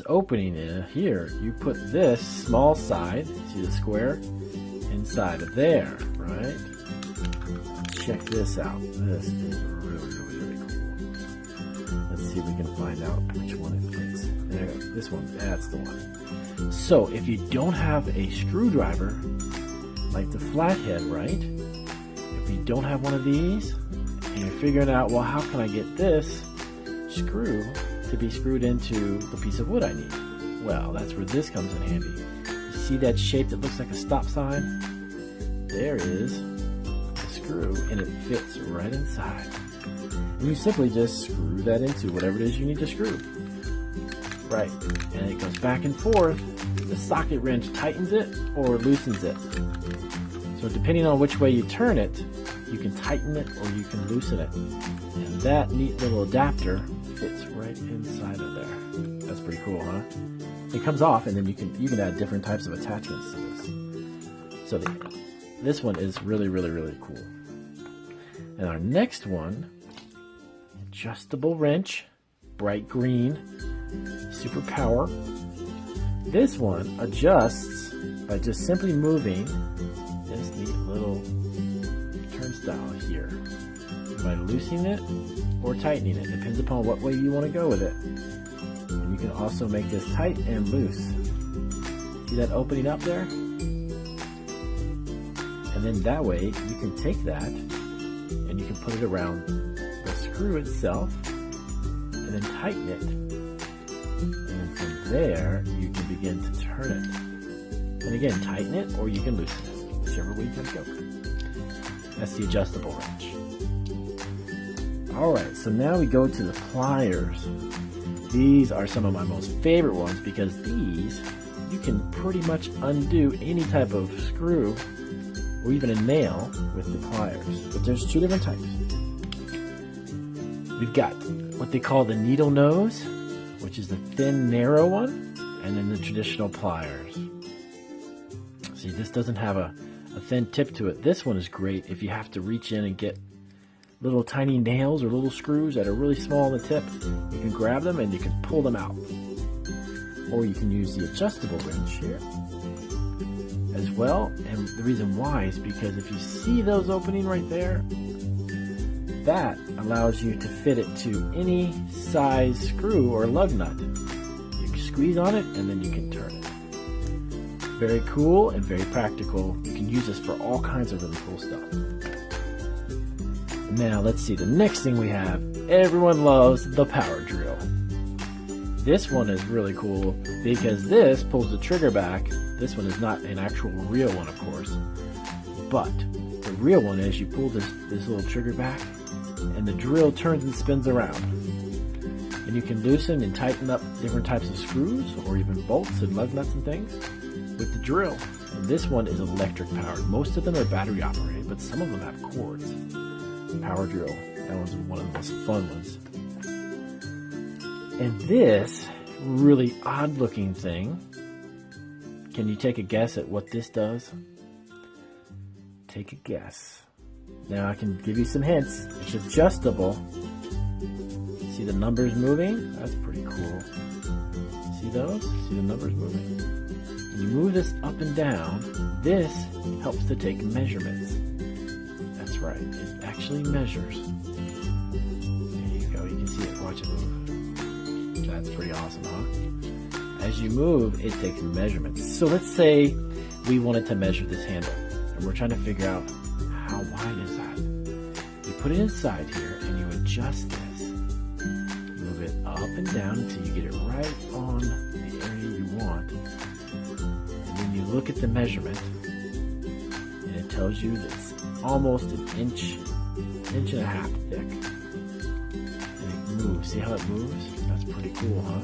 opening in here, you put this small side, see the square, inside of there, right? Check this out. This is really cool. Let's see if we can find out which one it fits. There, this one, that's the one. So if you don't have a screwdriver, like the flathead, right? If you don't have one of these, and you're figuring out, well, how can I get this screw to be screwed into the piece of wood I need? Well, that's where this comes in handy. You see that shape that looks like a stop sign? There is the screw, and it fits right inside. And you simply just screw that into whatever it is you need to screw. Right, and it goes back and forth. The socket wrench tightens it or loosens it. So depending on which way you turn it, you can tighten it or you can loosen it. And that neat little adapter fits right inside of there. That's pretty cool, huh? It comes off, and then you can add different types of attachments to this. So this one is really cool. And our next one, adjustable wrench, bright green, super power. This one adjusts by just simply moving this neat little turnstile here. By loosening it or tightening it. Depends upon what way you want to go with it. And you can also make this tight and loose. See that opening up there? And then that way you can take that and you can put it around the screw itself and then tighten it. And then from there you can begin to turn it. And again, tighten it or you can loosen it, whichever way you can go. That's the adjustable wrench. Alright, so now we go to the pliers. These are some of my most favorite ones because these, you can pretty much undo any type of screw or even a nail with the pliers. But there's two different types. We've got what they call the needle nose, which is the thin, narrow one, and then the traditional pliers. See, this doesn't have a thin tip to it. This one is great if you have to reach in and get little tiny nails or little screws that are really small on the tip. You can grab them and you can pull them out. Or you can use the adjustable wrench here as well. And the reason why is because if you see those opening right there, that allows you to fit it to any size screw or lug nut. You can squeeze on it and then you can turn it. Very cool and very practical. You can use this for all kinds of really cool stuff. Now let's see, the next thing we have, everyone loves the power drill. This one is really cool because this pulls the trigger back. This one is not an actual real one, of course, but the real one is you pull this little trigger back and the drill turns and spins around. And you can loosen and tighten up different types of screws or even bolts and lug nuts and things with the drill. And this one is electric powered. Most of them are battery operated, but some of them have cords. Power drill, that one's one of the most fun ones. And this really odd looking thing, can you take a guess at what this does? Take a guess. Now I can give you some hints. It's adjustable. See the numbers moving? That's pretty cool. See those? See the numbers moving? When you move this up and down, this helps to take measurements. That's right, it actually measures. There you go, you can see it, watch it move. That's pretty awesome, huh? As you move, it takes measurements. So let's say we wanted to measure this handle, and we're trying to figure out how wide is that. You put it inside here, and you adjust this. Move it up and down until you get it right on the area you want. And then you look at the measurement, and it tells you that it's almost an inch and a half thick. And it moves. See how it moves? That's pretty cool, huh?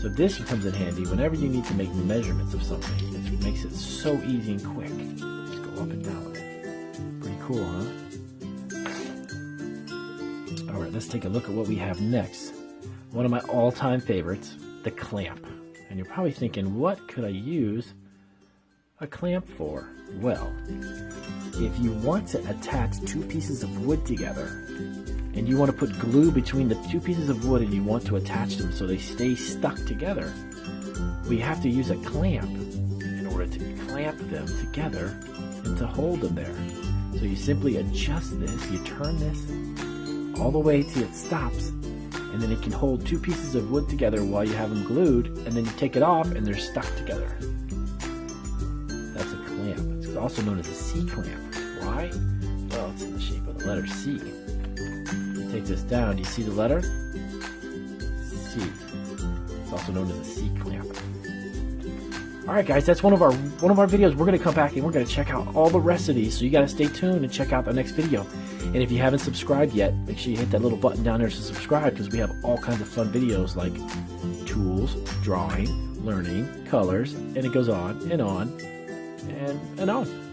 So this comes in handy whenever you need to make measurements of something. It makes it so easy and quick. Just go up and down with it. Pretty cool, huh? Alright, let's take a look at what we have next. One of my all-time favorites, the clamp. And you're probably thinking, what could I use a clamp for? Well, if you want to attach two pieces of wood together and you want to put glue between the two pieces of wood and you want to attach them so they stay stuck together, we have to use a clamp in order to clamp them together and to hold them there. So you simply adjust this, you turn this all the way till it stops, and then it can hold two pieces of wood together while you have them glued, and then you take it off and they're stuck together. That's a clamp. It's also known as a C-clamp. Why? Well, it's in the shape of the letter C. You take this down, do you see the letter? C. It's also known as a C-clamp. Alright guys, that's one of our videos. We're going to come back and we're going to check out all the rest of these, so you got to stay tuned and check out the next video. And if you haven't subscribed yet, make sure you hit that little button down there to subscribe, because we have all kinds of fun videos like tools, drawing, learning, colors, and it goes on and on and on.